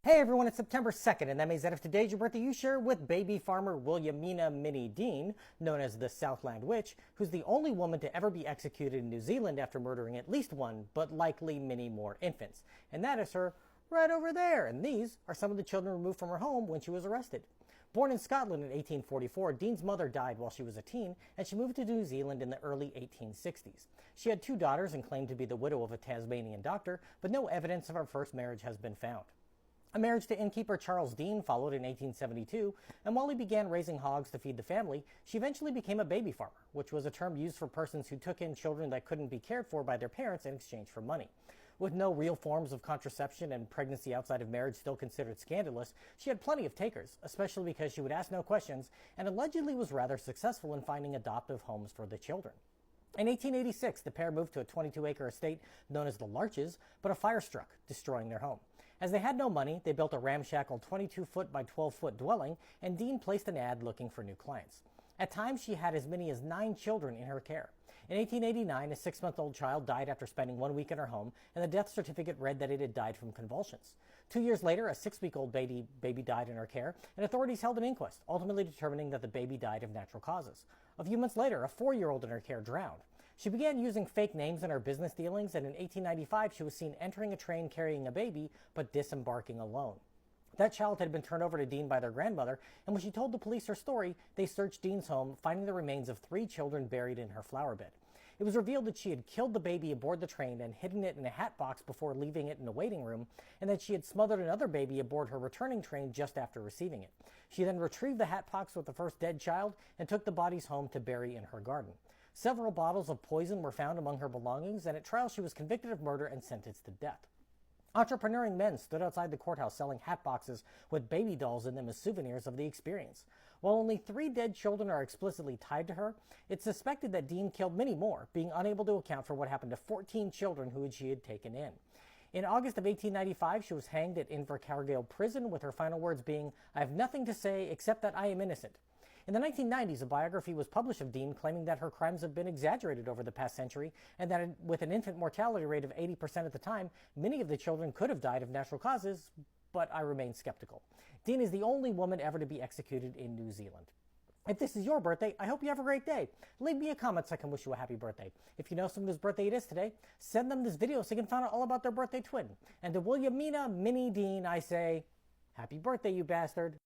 Hey everyone, it's September 2nd, and that means that if today's your birthday, you share with baby farmer Williamina Minnie Dean, known as the Southland Witch, who's the only woman to ever be executed in New Zealand after murdering at least one, but likely many more infants. And that is her right over there. And these are some of the children removed from her home when she was arrested. Born in Scotland in 1844, Dean's mother died while she was a teen, and she moved to New Zealand in the early 1860s. She had two daughters and claimed to be the widow of a Tasmanian doctor, but no evidence of her first marriage has been found. A marriage to innkeeper Charles Dean followed in 1872, and while he began raising hogs to feed the family, she eventually became a baby farmer, which was a term used for persons who took in children that couldn't be cared for by their parents in exchange for money. With no real forms of contraception and pregnancy outside of marriage still considered scandalous, she had plenty of takers, especially because she would ask no questions and allegedly was rather successful in finding adoptive homes for the children. In 1886, the pair moved to a 22-acre estate known as the Larches, but a fire struck, destroying their home. As they had no money, they built a ramshackle 22-foot by 12-foot dwelling, and Dean placed an ad looking for new clients. At times, she had as many as 9 children in her care. In 1889, a 6-month-old child died after spending 1 week in her home, and the death certificate read that it had died from convulsions. 2 years later, a 6-week-old baby died in her care, and authorities held an inquest, ultimately determining that the baby died of natural causes. A few months later, a 4-year-old in her care drowned. She began using fake names in her business dealings, and in 1895, she was seen entering a train carrying a baby, but disembarking alone. That child had been turned over to Dean by their grandmother, and when she told the police her story, they searched Dean's home, finding the remains of 3 children buried in her flower bed. It was revealed that she had killed the baby aboard the train and hidden it in a hat box before leaving it in a waiting room, and that she had smothered another baby aboard her returning train just after receiving it. She then retrieved the hat box with the first dead child and took the bodies home to bury in her garden. Several bottles of poison were found among her belongings, and at trial she was convicted of murder and sentenced to death. Entrepreneuring men stood outside the courthouse selling hat boxes with baby dolls in them as souvenirs of the experience. While only 3 dead children are explicitly tied to her, it's suspected that Dean killed many more, being unable to account for what happened to 14 children who she had taken in. In August of 1895, she was hanged at Invercargill prison, with her final words being, "I have nothing to say except that I am innocent." In the 1990s, a biography was published of Dean claiming that her crimes have been exaggerated over the past century, and that with an infant mortality rate of 80% at the time, many of the children could have died of natural causes, but I remain skeptical. Dean is the only woman ever to be executed in New Zealand. If this is your birthday, I hope you have a great day. Leave me a comment so I can wish you a happy birthday. If you know someone whose birthday it is today, send them this video so you can find out all about their birthday twin. And to Williamina Minnie Dean, I say, happy birthday, you bastard.